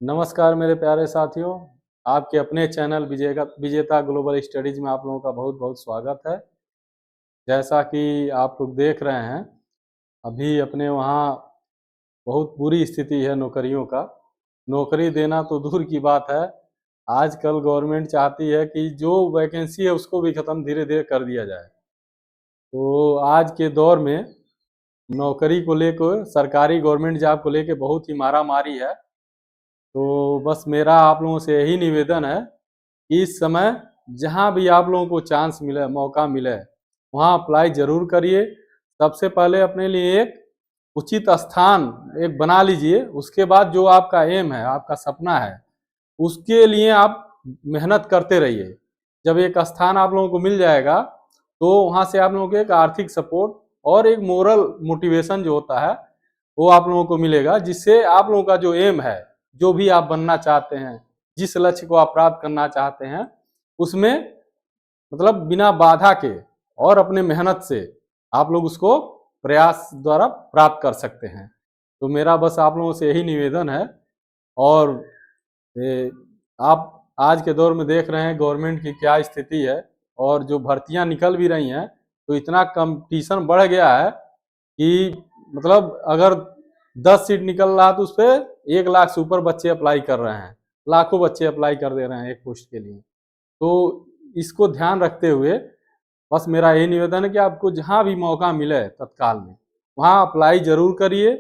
नमस्कार मेरे प्यारे साथियों। आपके अपने चैनल विजेता ग्लोबल स्टडीज में आप लोगों का बहुत बहुत स्वागत है। जैसा कि आप लोग देख रहे हैं, अभी अपने वहाँ बहुत बुरी स्थिति है नौकरियों का। नौकरी देना तो दूर की बात है, आजकल गवर्नमेंट चाहती है कि जो वैकेंसी है उसको भी ख़त्म धीरे धीरे कर दिया जाए। तो आज के दौर में नौकरी को लेकर, सरकारी गवर्नमेंट जॉब को लेकर बहुत ही मारा मारी है। तो बस मेरा आप लोगों से यही निवेदन है कि इस समय जहाँ भी आप लोगों को चांस मिले, मौका मिले, वहाँ अप्लाई ज़रूर करिए। सबसे पहले अपने लिए एक उचित स्थान एक बना लीजिए। उसके बाद जो आपका एम है, आपका सपना है, उसके लिए आप मेहनत करते रहिए। जब एक स्थान आप लोगों को मिल जाएगा तो वहाँ से आप लोगों को एक आर्थिक सपोर्ट और एक मोरल मोटिवेशन जो होता है वो आप लोगों को मिलेगा, जिससे आप लोगों का जो एम है, जो भी आप बनना चाहते हैं, जिस लक्ष्य को आप प्राप्त करना चाहते हैं, उसमें मतलब बिना बाधा के और अपने मेहनत से आप लोग उसको प्रयास द्वारा प्राप्त कर सकते हैं। तो मेरा बस आप लोगों से यही निवेदन है। और आप आज के दौर में देख रहे हैं गवर्नमेंट की क्या स्थिति है, और जो भर्तियां निकल भी रही हैं तो इतना कंपटीशन बढ़ गया है कि मतलब अगर 10 सीट निकल रहा है तो उस पर 1 लाख से ऊपर बच्चे अप्लाई कर रहे हैं, लाखों बच्चे अप्लाई कर दे रहे हैं एक पोस्ट के लिए। तो इसको ध्यान रखते हुए बस मेरा यही निवेदन है कि आपको जहाँ भी मौका मिले तत्काल में वहाँ अप्लाई जरूर करिए।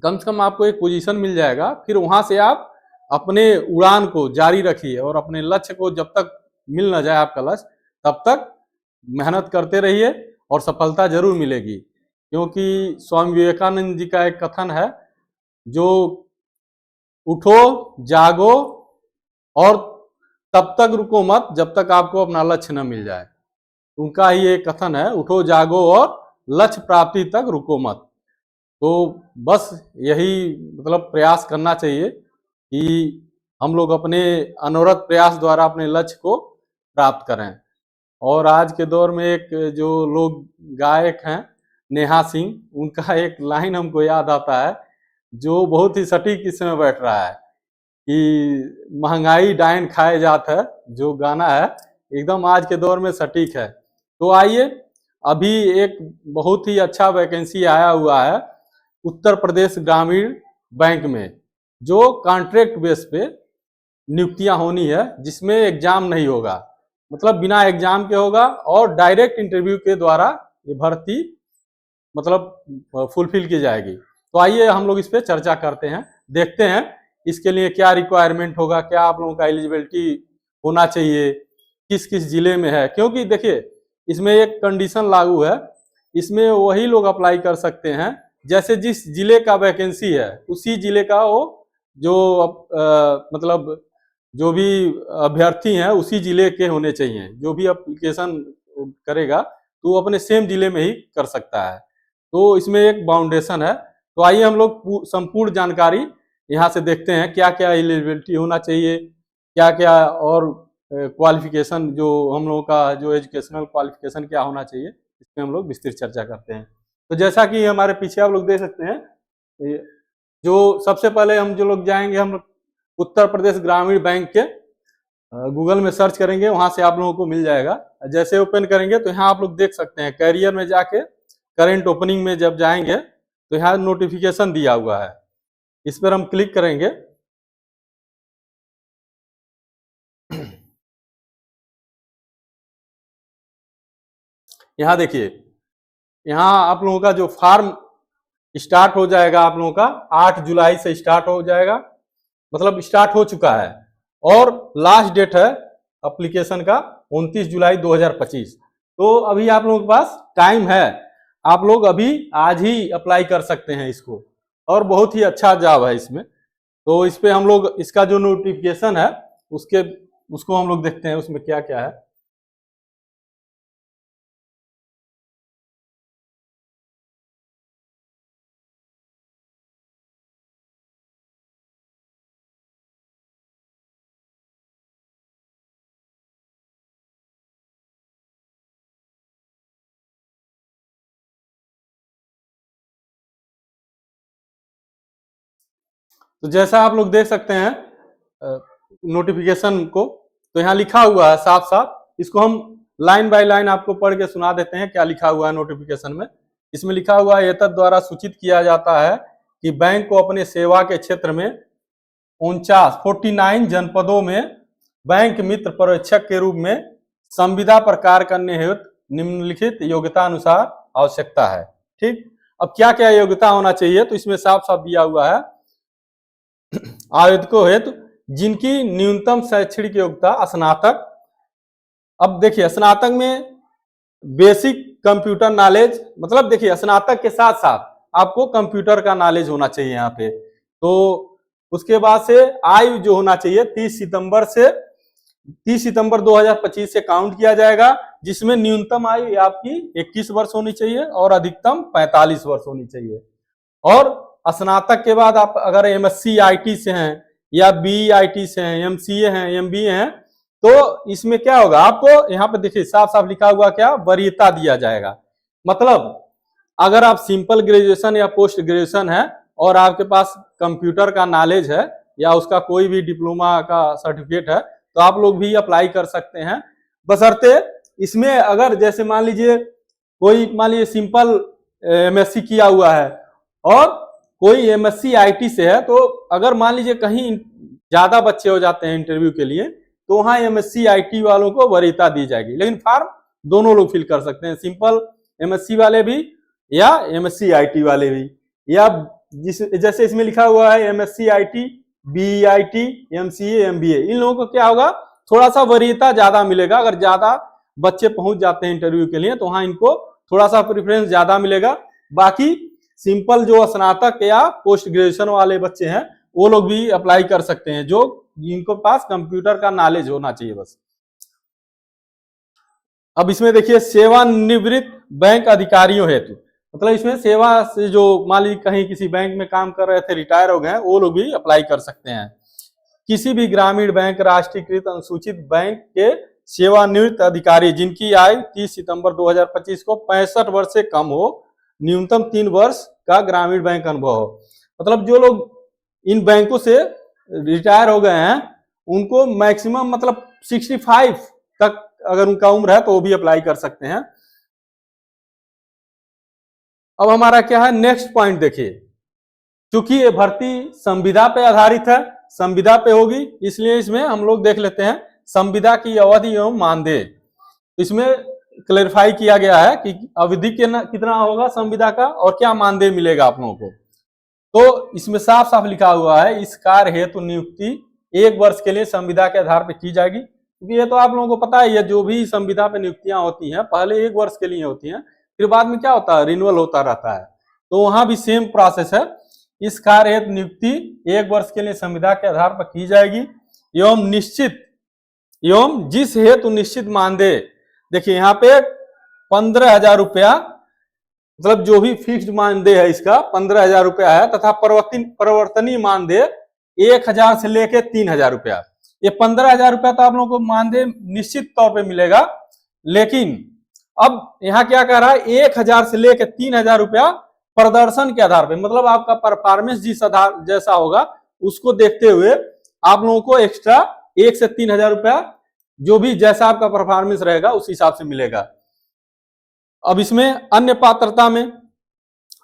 कम से कम आपको एक पोजीशन मिल जाएगा, फिर वहाँ से आप अपने उड़ान को जारी रखिए और अपने लक्ष्य को जब तक मिल न जाए आपका लक्ष्य, तब तक मेहनत करते रहिए और सफलता जरूर मिलेगी। क्योंकि स्वामी विवेकानंद जी का एक कथन है, जो उठो, जागो और तब तक रुको मत जब तक आपको अपना लक्ष्य न मिल जाए। उनका ही एक कथन है, उठो जागो और लक्ष्य प्राप्ति तक रुको मत। तो बस यही मतलब प्रयास करना चाहिए कि हम लोग अपने अनवरत प्रयास द्वारा अपने लक्ष्य को प्राप्त करें। और आज के दौर में एक जो लोग गायक हैं, नेहा सिंह, उनका एक लाइन हमको याद आता है जो बहुत ही सटीक इसमें बैठ रहा है कि महंगाई डायन खाए जात है। जो गाना है एकदम आज के दौर में सटीक है। तो आइए, अभी एक बहुत ही अच्छा वैकेंसी आया हुआ है उत्तर प्रदेश ग्रामीण बैंक में, जो कॉन्ट्रैक्ट बेस पे नियुक्तियां होनी है, जिसमें एग्जाम नहीं होगा, मतलब बिना एग्जाम के होगा और डायरेक्ट इंटरव्यू के द्वारा ये भर्ती मतलब फुलफिल की जाएगी। तो आइए हम लोग इस पर चर्चा करते हैं, देखते हैं इसके लिए क्या रिक्वायरमेंट होगा, क्या आप लोगों का एलिजिबिलिटी होना चाहिए, किस किस जिले में है। क्योंकि देखिए, इसमें एक कंडीशन लागू है, इसमें वही लोग अप्लाई कर सकते हैं जैसे जिस जिले का वैकेंसी है उसी जिले का वो जो मतलब जो भी अभ्यर्थी हैं उसी जिले के होने चाहिए। जो भी अप्लीकेशन करेगा तो वो अपने सेम जिले में ही कर सकता है। तो इसमें एक बाउंडेशन है। तो आइए हम लोग संपूर्ण जानकारी यहाँ से देखते हैं, क्या क्या एलिजिबिलिटी होना चाहिए, क्या क्या और क्वालिफिकेशन, जो हम लोगों का जो एजुकेशनल क्वालिफिकेशन क्या होना चाहिए, इसमें हम लोग विस्तृत चर्चा करते हैं। तो जैसा कि हमारे पीछे आप लोग देख सकते हैं, जो सबसे पहले हम जो लोग जाएंगे, हम उत्तर प्रदेश ग्रामीण बैंक के गूगल में सर्च करेंगे, वहां से आप लोगों को मिल जाएगा। जैसे ओपन करेंगे तो यहाँ आप लोग देख सकते हैं, कैरियर में जाके करेंट ओपनिंग में जब जाएंगे तो यहाँ नोटिफिकेशन दिया हुआ है, इस पर हम क्लिक करेंगे। यहाँ देखिए, यहाँ आप लोगों का जो फॉर्म स्टार्ट हो जाएगा, आप लोगों का 8 जुलाई से स्टार्ट हो जाएगा, मतलब स्टार्ट हो चुका है। और लास्ट डेट है एप्लीकेशन का 29 जुलाई 2025। तो अभी आप लोगों के पास टाइम है, आप लोग अभी आज ही अप्लाई कर सकते हैं इसको, और बहुत ही अच्छा जॉब है इसमें। तो इस पे हम लोग इसका जो नोटिफिकेशन है उसके उसको हम लोग देखते हैं उसमें क्या क्या है। तो जैसा आप लोग देख सकते हैं नोटिफिकेशन को, तो यहाँ लिखा हुआ है साफ साफ, इसको हम लाइन बाय लाइन आपको पढ़ के सुना देते हैं क्या लिखा हुआ है नोटिफिकेशन में। इसमें लिखा हुआ है, एतद द्वारा सूचित किया जाता है कि बैंक को अपने सेवा के क्षेत्र में 49 जनपदों में बैंक मित्र पर्यवेक्षक के रूप में संविदा पर कार्य करने हेतु निम्नलिखित योग्यता अनुसार आवश्यकता है। ठीक, अब क्या क्या योग्यता होना चाहिए, तो इसमें साफ साफ दिया हुआ है, आवेदकों हेतु जिनकी न्यूनतम शैक्षणिक योग्यता स्नातक। अब देखिए स्नातक में बेसिक कंप्यूटर नॉलेज, मतलब देखिए स्नातक के साथ साथ आपको कंप्यूटर का नॉलेज होना चाहिए यहाँ पे। तो उसके बाद से आयु जो होना चाहिए 30 सितंबर 2025 से काउंट किया जाएगा, जिसमें न्यूनतम आयु आपकी 21 वर्ष होनी चाहिए और अधिकतम 45 वर्ष होनी चाहिए। और स्नातक के बाद आप अगर एमएससी आईटी से हैं या बीईआईटी से हैं, एमसीए हैं, एमबीए हैं, तो इसमें क्या होगा, आपको यहाँ पे देखिए साफ साफ लिखा हुआ क्या, वरीयता दिया जाएगा। मतलब अगर आप सिंपल ग्रेजुएशन या पोस्ट ग्रेजुएशन है और आपके पास कंप्यूटर का नॉलेज है या उसका कोई भी डिप्लोमा का सर्टिफिकेट है, तो आप लोग भी अप्लाई कर सकते हैं। बशर्ते इसमें अगर जैसे मान लीजिए सिंपल एमएससी किया हुआ है और कोई एमएससी आईटी से है, तो अगर मान लीजिए कहीं ज्यादा बच्चे हो जाते हैं इंटरव्यू के लिए, तो वहां एमएससी आईटी वालों को वरीयता दी जाएगी। लेकिन फॉर्म दोनों लोग फिल कर सकते हैं, सिंपल एमएससी वाले भी या एमएससी आईटी वाले भी, या जैसे इसमें लिखा हुआ है एमएससी आईटी, बीईआईटी, एमसीए, एमबीए, इन लोगों को क्या होगा, थोड़ा सा वरीयता ज्यादा मिलेगा। अगर ज्यादा बच्चे पहुंच जाते हैं इंटरव्यू के लिए, तो वहां इनको थोड़ा सा प्रेफरेंस ज्यादा मिलेगा। बाकी सिंपल जो स्नातक या पोस्ट ग्रेजुएशन वाले बच्चे हैं, वो लोग भी अप्लाई कर सकते हैं, जो जिनको पास कंप्यूटर का नॉलेज होना चाहिए बस। अब इसमें देखिए सेवानिवृत्त बैंक अधिकारियों हेतु, मतलब इसमें सेवा से जो मान लीजिए कहीं किसी बैंक में काम कर रहे थे, रिटायर हो गए हैं, वो लोग भी अप्लाई कर सकते हैं। किसी भी ग्रामीण बैंक, राष्ट्रीयकृत अनुसूचित बैंक के सेवानिवृत्त अधिकारी जिनकी आयु 30 सितंबर 2025 को 65 वर्ष से कम हो, न्यूनतम 3 वर्ष का ग्रामीण बैंक अनुभव हो। मतलब जो लोग इन बैंकों से रिटायर हो गए हैं, उनको मैक्सिमम मतलब 65 तक अगर उनका उम्र है, तो वो भी अप्लाई कर सकते हैं। अब हमारा क्या है नेक्स्ट पॉइंट, देखिए क्योंकि ये भर्ती संविदा पे आधारित है, संविदा पे होगी, इसलिए इसमें हम लोग देख लेते हैं संविदा की अवधि एवं मानदेय। इसमें क्लेरिफाई किया गया है कि अवधि कितना होगा संविदा का और क्या मानदेय मिलेगा आप लोगों को। तो इसमें साफ साफ लिखा हुआ है, इस कार्य हेतु नियुक्ति 1 वर्ष के लिए संविदा के आधार पर की जाएगी। क्योंकि ये तो आप लोगों को पता है, जो भी संविदा पे नियुक्तियां होती हैं पहले 1 वर्ष के लिए होती हैं, फिर बाद में क्या होता है, रिन्यूअल होता रहता है। तो वहां भी सेम प्रोसेस है। इस कार्य हेतु नियुक्ति 1 वर्ष के लिए संविदा के आधार पर की जाएगी एवं जिस हेतु निश्चित मानदेय, देखिए यहाँ पे 15,000 रुपया, मतलब जो भी फिक्स्ड मानदेय है इसका 15,000 रुपया है, तथा परिवर्तनीय मानदेय 1,000 से लेके 3,000 रुपया। ये 15,000 रुपया तो आप लोगों को मानदेय निश्चित तौर पे मिलेगा। लेकिन अब यहाँ क्या कह रहा है, 1,000 से लेके 3,000 रुपया प्रदर्शन के आधार पे, मतलब आपका परफॉर्मेंस जिस आधार जैसा होगा उसको देखते हुए आप लोगों को एक्स्ट्रा 1 से 3,000 रुपया, जो भी जैसा आपका परफॉर्मेंस रहेगा उस हिसाब से मिलेगा। अब इसमें अन्य पात्रता में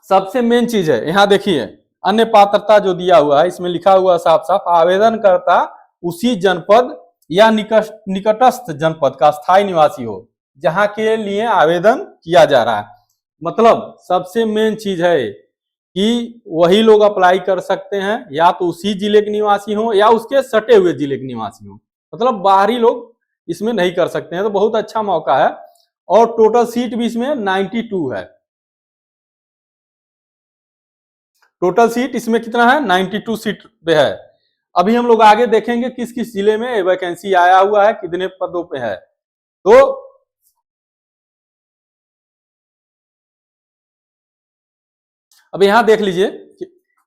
सबसे मेन चीज है, यहाँ देखिए अन्य पात्रता जो दिया हुआ है, इसमें लिखा हुआ साफ साफ, आवेदन करता उसी जनपद या निकटस्थ जनपद का स्थायी निवासी हो जहां के लिए आवेदन किया जा रहा है। मतलब सबसे मेन चीज है कि वही लोग अप्लाई कर सकते हैं, या तो उसी जिले के निवासी हो या उसके सटे हुए जिले के निवासी हो, मतलब बाहरी लोग इसमें नहीं कर सकते हैं। तो बहुत अच्छा मौका है। और टोटल सीट भी इसमें 92 है। टोटल सीट इसमें कितना है, 92 सीट पे है। अभी हम लोग आगे देखेंगे किस किस जिले में वैकेंसी आया हुआ है, कितने पदों पे है। तो अब यहां देख लीजिए,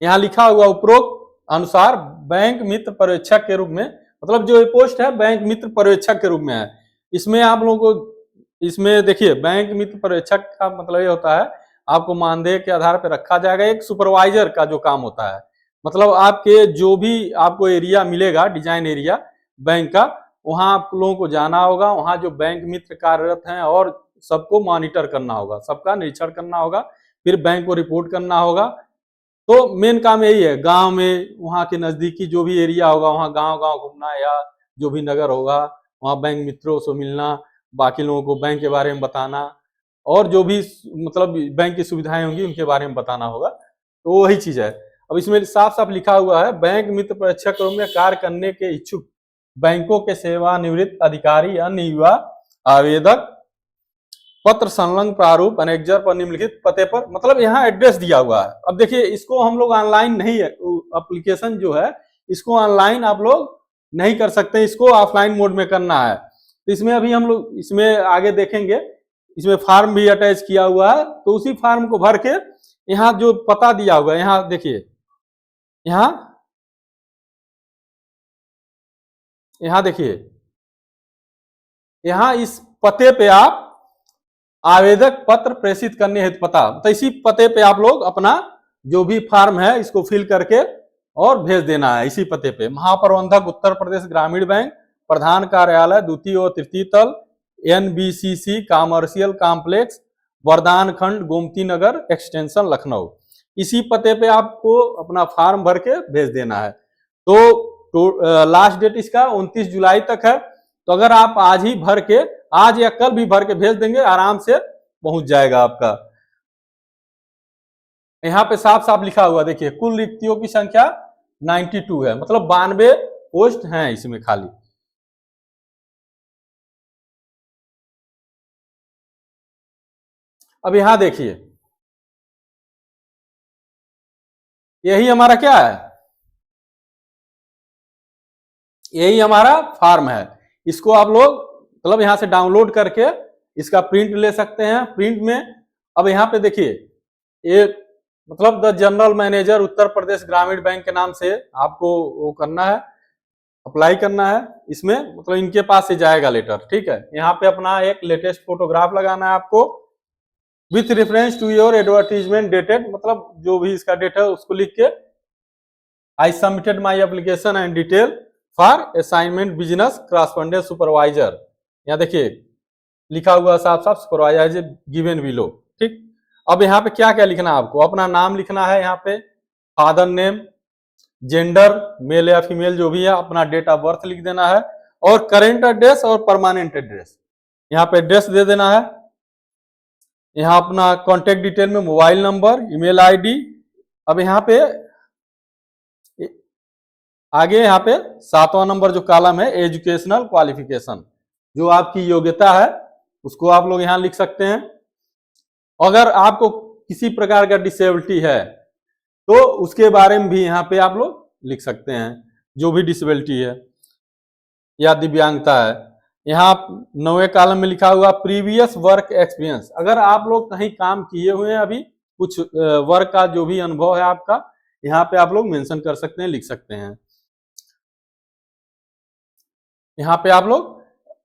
यहां लिखा हुआ उपरोक्त अनुसार बैंक मित्र पर्यवेक्षक के रूप में, मतलब जो ये पोस्ट है बैंक मित्र पर्यवेक्षक के रूप में है। इसमें आप लोगों को, इसमें देखिए बैंक मित्र पर्यवेक्षक का मतलब ये होता है, आपको मानदेय के आधार पर रखा जाएगा। एक सुपरवाइजर का जो काम होता है, मतलब आपके जो भी आपको एरिया मिलेगा, डिजाइन एरिया बैंक का, वहां आप लोगों को जाना होगा, वहां जो बैंक मित्र कार्यरत हैं और सबको मॉनिटर करना होगा, सबका निरीक्षण करना होगा, फिर बैंक को रिपोर्ट करना होगा। तो मेन काम यही है, गांव में वहां के नजदीकी जो भी एरिया होगा वहां गांव गांव घूमना, या जो भी नगर होगा वहां बैंक मित्रों से मिलना, बाकी लोगों को बैंक के बारे में बताना, और जो भी मतलब बैंक की सुविधाएं होंगी उनके बारे में बताना होगा। तो वही चीज है। अब इसमें साफ साफ लिखा हुआ है, बैंक मित्र परीक्षकों में कार्य करने के इच्छुक बैंकों के सेवानिवृत्त अधिकारी अन्य युवा आवेदक पत्र संलग्न प्रारूप अनेक्जर पर निम्नलिखित पते पर, मतलब यहाँ एड्रेस दिया हुआ है। अब देखिए इसको हम लोग ऑनलाइन नहीं है, एप्लीकेशन जो है इसको ऑनलाइन आप लोग नहीं कर सकते, इसको ऑफलाइन मोड में करना है। तो इसमें अभी हम लोग इसमें आगे देखेंगे, इसमें फार्म भी अटैच किया हुआ है, तो उसी फार्म को भर के यहाँ जो पता दिया हुआ है, यहाँ देखिए, यहाँ देखिए, यहाँ इस पते पे आप आवेदक पत्र प्रेषित करने हेतु पता, तो इसी पते पे आप लोग अपना जो भी फॉर्म है इसको फिल करके और भेज देना है। इसी पते पे महाप्रबंधक उत्तर प्रदेश ग्रामीण बैंक, प्रधान कार्यालय द्वितीय और तृतीय तल, NBCC कॉमर्शियल कॉम्प्लेक्स, वरदान खंड, गोमती नगर, एक्सटेंशन लखनऊ। इसी पते पे आपको अपना फॉर्म भर के भेज देना है। तो लास्ट डेट इसका 29 जुलाई तक है। तो अगर आप आज ही भर के, आज या कल भी भर के भेज देंगे, आराम से पहुंच जाएगा आपका। यहाँ पे साफ साफ लिखा हुआ देखिए, कुल रिक्तियों की संख्या 92 है, मतलब 92 पोस्ट हैं इसमें खाली। अब यहां देखिए, यही हमारा क्या है, यही हमारा फॉर्म है। इसको आप लोग मतलब यहां से डाउनलोड करके इसका प्रिंट ले सकते हैं। प्रिंट में अब यहाँ पे देखिए, ये मतलब the general manager Uttar Pradesh ग्रामीण बैंक के नाम से आपको वो करना है, अप्लाई करना है। इसमें मतलब इनके पास से जाएगा लेटर, ठीक है। यहाँ पे अपना एक लेटेस्ट फोटोग्राफ लगाना है आपको, with reference to your advertisement dated, मतलब जो भी इसका डेट है उसको लिख के, I submitted my application and detail for assignment business correspondence supervisor. यहाँ देखिए लिखा हुआ साफ साफ, सुपरवाइजर गिवन बिलो, ठीक। अब यहाँ पे क्या क्या लिखना है आपको, अपना नाम लिखना है, यहाँ पे फादर नेम, जेंडर मेल या फीमेल जो भी है, अपना डेट ऑफ बर्थ लिख देना है, और करेंट एड्रेस और परमानेंट एड्रेस, यहाँ पे एड्रेस दे देना है। यहाँ अपना कॉन्टेक्ट डिटेल में मोबाइल नंबर, ईमेल आईडी। अब यहाँ पे आगे यहाँ पे 7वां नंबर जो कॉलम है, एजुकेशनल क्वालिफिकेशन, जो आपकी योग्यता है उसको आप लोग यहाँ लिख सकते हैं। अगर आपको किसी प्रकार का डिसेबिलिटी है तो उसके बारे में भी यहाँ पे आप लोग लिख सकते हैं, जो भी डिसेबिलिटी है या दिव्यांगता है। यहाँ 9वें कॉलम में लिखा हुआ प्रीवियस वर्क एक्सपीरियंस, अगर आप लोग कहीं काम किए हुए हैं अभी, कुछ वर्क का जो भी अनुभव है आपका, यहाँ पे आप लोग मेंशन कर सकते हैं, लिख सकते हैं। यहाँ पे आप लोग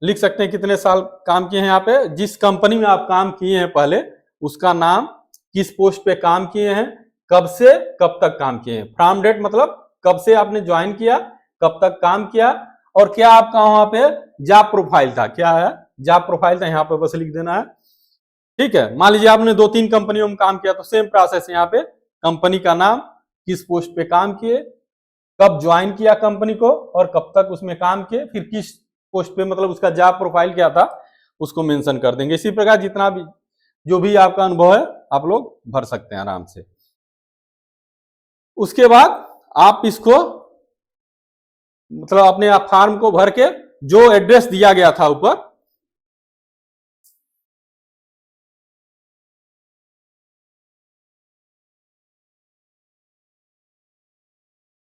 लिख सकते हैं कितने साल काम किए हैं, यहाँ पे जिस कंपनी में आप काम किए हैं पहले उसका नाम, किस पोस्ट पे काम किए हैं, कब से कब तक काम किए हैं, फ्रॉम डेट मतलब कब से आपने ज्वाइन किया, कब तक काम किया, और क्या आपका वहां पे जॉब प्रोफाइल था, क्या है जॉब प्रोफाइल था, यहाँ पे बस लिख देना है, ठीक है। मान लीजिए आपने 2-3 कंपनियों में काम किया तो सेम प्रोसेस, यहाँ पे कंपनी का नाम, किस पोस्ट पे काम किए, कब ज्वाइन किया कंपनी को और कब तक उसमें काम किए, फिर किस पोस्ट पे मतलब उसका जॉब प्रोफाइल क्या था उसको मेंशन कर देंगे। इसी प्रकार जितना भी जो भी आपका अनुभव है आप लोग भर सकते हैं आराम से। उसके बाद आप इसको मतलब अपने फॉर्म को भर के जो एड्रेस दिया गया था ऊपर,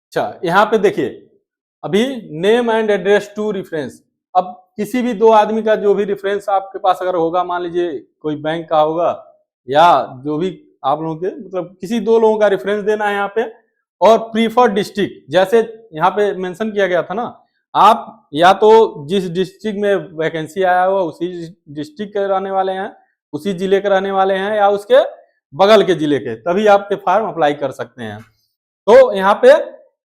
अच्छा यहां पे देखिए अभी name and address to reference. अब किसी भी 2 आदमी का जो भी रेफरेंस आपके पास अगर होगा, मान लीजिए कोई बैंक का होगा या जो भी आप लोगों के मतलब किसी 2 लोगों का रेफरेंस देना है यहाँ पे, और प्रीफर्ड डिस्ट्रिक्ट जैसे यहाँ पे मेंशन किया गया था ना, आप या तो जिस डिस्ट्रिक्ट में वैकेंसी आया हुआ उसी डिस्ट्रिक्ट के रहने वाले हैं, उसी जिले के रहने वाले हैं, या उसके बगल के जिले के, तभी आप पे फॉर्म अप्लाई कर सकते हैं। तो यहाँ पे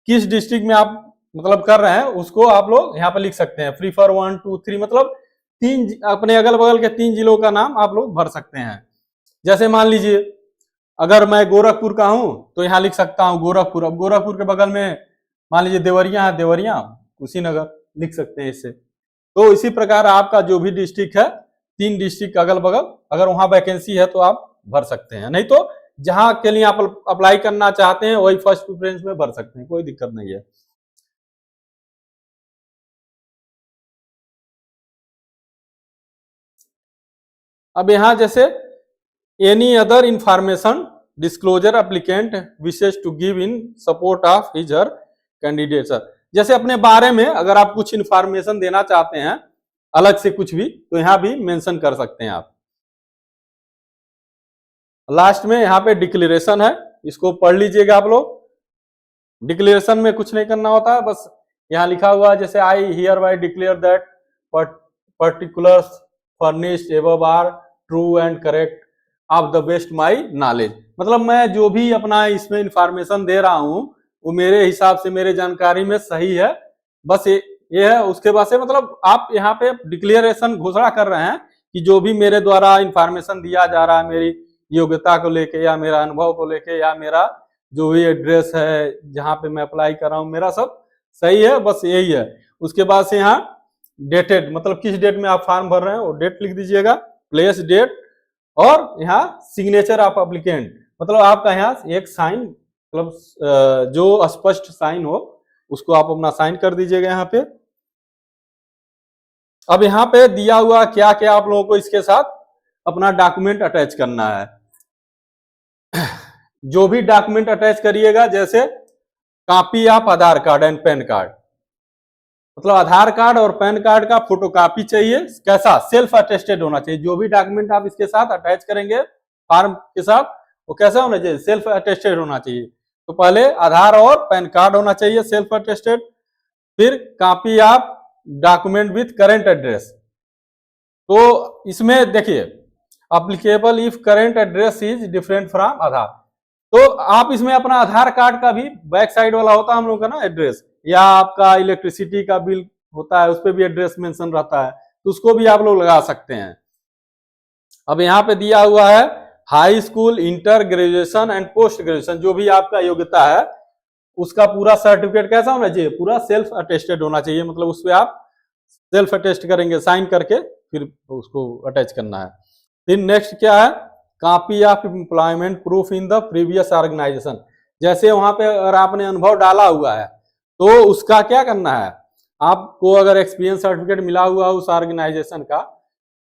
किस डिस्ट्रिक्ट में आप मतलब कर रहे हैं उसको आप लोग यहाँ पे लिख सकते हैं। प्रीफर 1 2 3 मतलब तीन अपने अगल बगल के 3 जिलों का नाम आप लोग भर सकते हैं। जैसे मान लीजिए अगर मैं गोरखपुर का हूं तो यहाँ लिख सकता हूँ गोरखपुर। अब गोरखपुर के बगल में मान लीजिए देवरिया है, देवरिया कुशीनगर लिख सकते हैं इससे। तो इसी प्रकार आपका जो भी डिस्ट्रिक्ट है 3 डिस्ट्रिक्ट अगल बगल अगर वहां वैकेंसी है तो आप भर सकते हैं, नहीं तो जहां के लिए आप अप्लाई करना चाहते हैं वही फर्स्ट प्रेफरेंस में भर सकते हैं, कोई दिक्कत नहीं है। अब यहां जैसे any other information disclosure applicant wishes to give in support of his her candidate, जैसे अपने बारे में अगर आप कुछ इंफॉर्मेशन देना चाहते हैं अलग से कुछ भी तो यहां भी मेंशन कर सकते हैं आप। लास्ट में यहाँ पे डिक्लेरेशन है, इसको पढ़ लीजिएगा आप लोग। डिक्लेरेशन में कुछ नहीं करना होता है, बस यहाँ लिखा हुआ है जैसे I hereby declare that particulars furnished above are true and correct of the best my knowledge, मतलब मैं जो भी अपना इसमें इंफॉर्मेशन दे रहा हूँ वो मेरे हिसाब से मेरे जानकारी में सही है, बस ये है। उसके बाद से मतलब आप यहाँ पे डिक्लेरेशन घोषणा कर रहे हैं कि जो भी मेरे द्वारा इंफॉर्मेशन दिया जा रहा है मेरी योग्यता को लेके या मेरा अनुभव को लेके या मेरा जो भी एड्रेस है जहाँ पे मैं अप्लाई कर रहा हूँ मेरा सब सही है, बस यही है। उसके बाद से यहाँ डेटेड मतलब किस डेट में आप फॉर्म भर रहे हैं वो डेट लिख दीजिएगा, प्लेस डेट, और यहाँ सिग्नेचर ऑफ एप्लीकेंट मतलब आपका यहाँ एक साइन मतलब जो स्पष्ट साइन हो उसको आप अपना साइन कर दीजिएगा यहाँ पे। अब यहाँ पे दिया हुआ क्या क्या आप लोगों को इसके साथ अपना डॉक्यूमेंट अटैच करना है। जो भी डॉक्यूमेंट अटैच करिएगा जैसे copy of Aadhaar card and pan card, मतलब आधार कार्ड और पैन कार्ड का फोटोकॉपी चाहिए, कैसा सेल्फ अटेस्टेड होना चाहिए। जो भी डॉक्यूमेंट आप इसके साथ अटैच करेंगे फॉर्म के साथ वो कैसा होना चाहिए, सेल्फ अटेस्टेड होना चाहिए। तो पहले आधार और पैन कार्ड होना चाहिए सेल्फ अटेस्टेड, फिर copy of document with current address. तो इसमें देखिए applicable if current address is different from Aadhaar, तो आप इसमें अपना आधार कार्ड का भी बैक साइड वाला होता है हम लोग का ना एड्रेस, या आपका इलेक्ट्रिसिटी का बिल होता है उस पर भी एड्रेस मेंशन रहता है तो उसको भी आप लोग लगा सकते हैं। अब यहाँ पे दिया हुआ है high school, inter, graduation and post graduation, जो भी आपका योग्यता है उसका पूरा सर्टिफिकेट कैसा होना चाहिए, पूरा सेल्फ अटेस्टेड होना चाहिए, मतलब उस पर आप सेल्फ अटेस्ट करेंगे साइन करके फिर उसको अटैच करना है। फिर नेक्स्ट क्या है, copy of employment proof in the previous organisation, जैसे वहां पे अगर आपने अनुभव डाला हुआ है तो उसका क्या करना है, आपको अगर एक्सपीरियंस सर्टिफिकेट मिला हुआ है उस ऑर्गेनाइजेशन का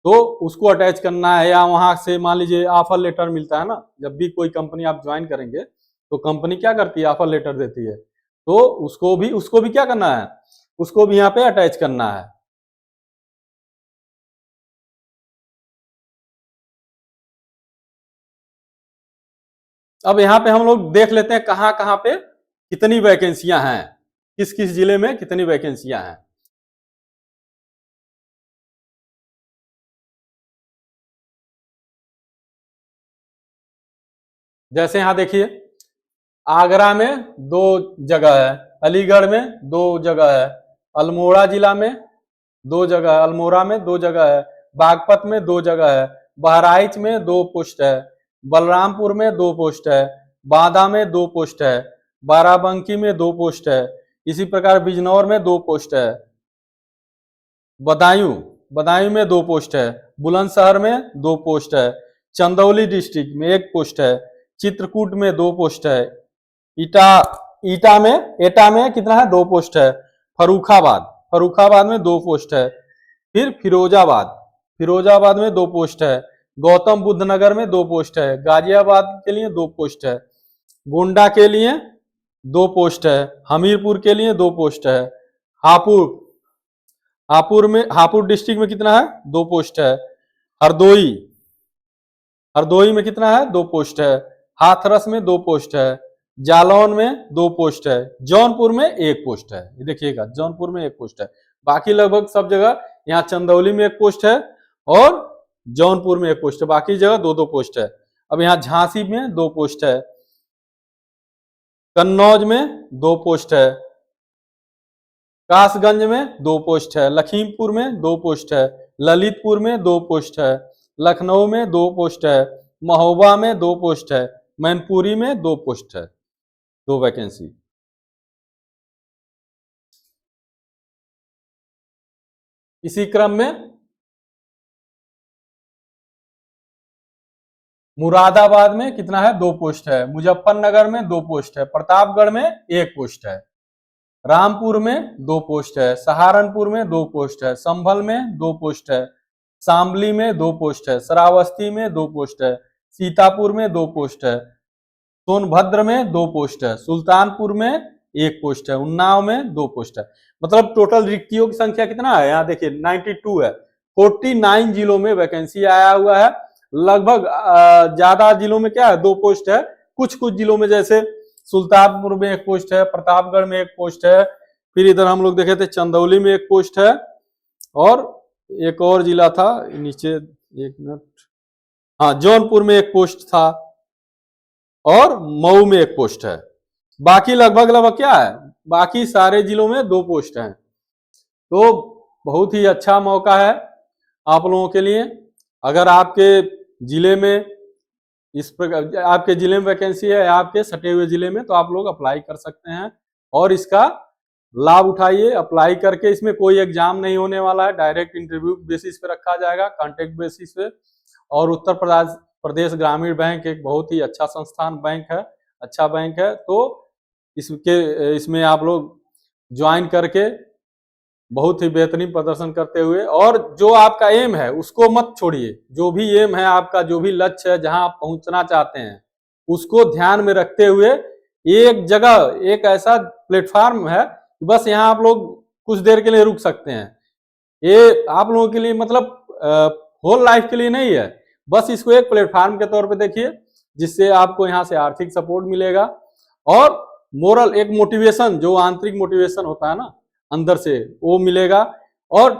तो उसको अटैच करना है। या वहां से मान लीजिए ऑफर लेटर मिलता है ना, जब भी कोई कंपनी आप ज्वाइन करेंगे तो कंपनी क्या करती है ऑफर लेटर देती है, तो उसको भी क्या करना है, उसको भी यहाँ पे अटैच करना है। अब यहाँ पे हम लोग देख लेते हैं कहाँ कहाँ पे कितनी वैकेंसियां हैं, किस किस जिले में कितनी वैकेंसियां हैं। जैसे यहां देखिए आगरा में 2 जगह है, अलीगढ़ में 2 जगह है, अल्मोड़ा जिला में 2 जगह है, अल्मोड़ा में 2 जगह है, बागपत में 2 जगह है, बहराइच में 2 पोस्ट है, बलरामपुर में 2 पोस्ट है, बांदा में 2 पोस्ट है, बाराबंकी में 2 पोस्ट है, इसी प्रकार बिजनौर में 2 पोस्ट है, बदायूं बदायूं में 2 पोस्ट है, बुलंदशहर में 2 पोस्ट है, चंदौली डिस्ट्रिक्ट में 1 पोस्ट है, चित्रकूट में 2 पोस्ट है, ईटा एटा में कितना है 2 पोस्ट है, फरुखाबाद में 2 पोस्ट है, फिर फिरोजाबाद में 2 पोस्ट है, गौतम बुद्ध नगर में 2 पोस्ट है, गाजियाबाद के लिए 2 पोस्ट है, गोंडा के लिए 2 पोस्ट है, हमीरपुर के लिए 2 पोस्ट है, हापुड़ डिस्ट्रिक्ट में कितना है 2 पोस्ट है, हरदोई में कितना है 2 पोस्ट है, हाथरस में 2 पोस्ट है, जालौन में 2 पोस्ट है, जौनपुर में 1 पोस्ट है। ये देखिएगा जौनपुर में 1 पोस्ट है, बाकी लगभग सब जगह यहाँ चंदौली में 1 पोस्ट है और जौनपुर में 1 पोस्ट है, बाकी जगह 2-2 पोस्ट है। अब यहाँ झांसी में 2 पोस्ट है, कन्नौज में 2 पोस्ट है, कासगंज में 2 पोस्ट है, लखीमपुर में 2 पोस्ट है, ललितपुर में 2 पोस्ट है, लखनऊ में 2 पोस्ट है, महोबा में 2 पोस्ट है, मैनपुरी में 2 पोस्ट है, 2 वैकेंसी। इसी क्रम में मुरादाबाद में कितना है? 2 पोस्ट है, मुजफ्फरनगर में 2 पोस्ट है, प्रतापगढ़ में 1 पोस्ट है, रामपुर में 2 पोस्ट है, सहारनपुर में 2 पोस्ट है, संभल में 2 पोस्ट है, शामली में 2 पोस्ट है, श्रावस्ती में 2 पोस्ट है, सीतापुर में 2 पोस्ट है, सोनभद्र में 2 पोस्ट है, सुल्तानपुर में 1 पोस्ट है, उन्नाव में 2 पोस्ट है। मतलब टोटल रिक्तियों की संख्या कितना है? यहाँ देखिए 92 है। 49 जिलों में वैकेंसी आया हुआ है। लगभग ज्यादा जिलों में क्या है? 2 पोस्ट है। कुछ कुछ जिलों में जैसे सुल्तानपुर में 1 पोस्ट है, प्रतापगढ़ में 1 पोस्ट है, फिर इधर हम लोग देखे थे चंदौली में 1 पोस्ट है, और एक और जिला था नीचे, 1 मिनट, हाँ, जौनपुर में 1 पोस्ट था, और मऊ में 1 पोस्ट है। बाकी लगभग क्या है? बाकी सारे जिलों में 2 पोस्ट हैं। तो बहुत ही अच्छा मौका है आप लोगों के लिए। अगर आपके जिले में इस प्रकार आपके जिले में वैकेंसी है, आपके सटे हुए जिले में, तो आप लोग अप्लाई कर सकते हैं और इसका लाभ उठाइए। अप्लाई करके, इसमें कोई एग्जाम नहीं होने वाला है, डायरेक्ट इंटरव्यू बेसिस पे रखा जाएगा, कांटेक्ट बेसिस पे। और उत्तर प्रदेश ग्रामीण बैंक एक बहुत ही अच्छा संस्थान बैंक है, अच्छा बैंक है। तो इसमें आप लोग ज्वाइन करके बहुत ही बेहतरीन प्रदर्शन करते हुए, और जो आपका एम है उसको मत छोड़िए। जो भी एम है आपका, जो भी लक्ष्य है, जहां आप पहुंचना चाहते हैं, उसको ध्यान में रखते हुए एक जगह, एक ऐसा प्लेटफॉर्म है, बस यहाँ आप लोग कुछ देर के लिए रुक सकते हैं। ये आप लोगों के लिए मतलब होल लाइफ के लिए नहीं है, बस इसको एक प्लेटफॉर्म के तौर पे देखिए, जिससे आपको यहाँ से आर्थिक सपोर्ट मिलेगा और मोरल, एक मोटिवेशन, जो आंतरिक मोटिवेशन होता है ना अंदर से, वो मिलेगा। और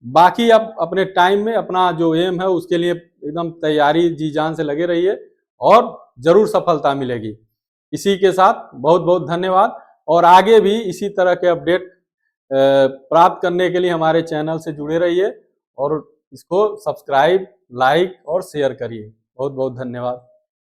बाकी आप अपने टाइम में अपना जो एम है उसके लिए एकदम तैयारी जी जान से लगे रहिए और जरूर सफलता मिलेगी। इसी के साथ बहुत बहुत धन्यवाद, और आगे भी इसी तरह के अपडेट प्राप्त करने के लिए हमारे चैनल से जुड़े रहिए और इसको सब्सक्राइब, लाइक और शेयर करिए। बहुत बहुत धन्यवाद।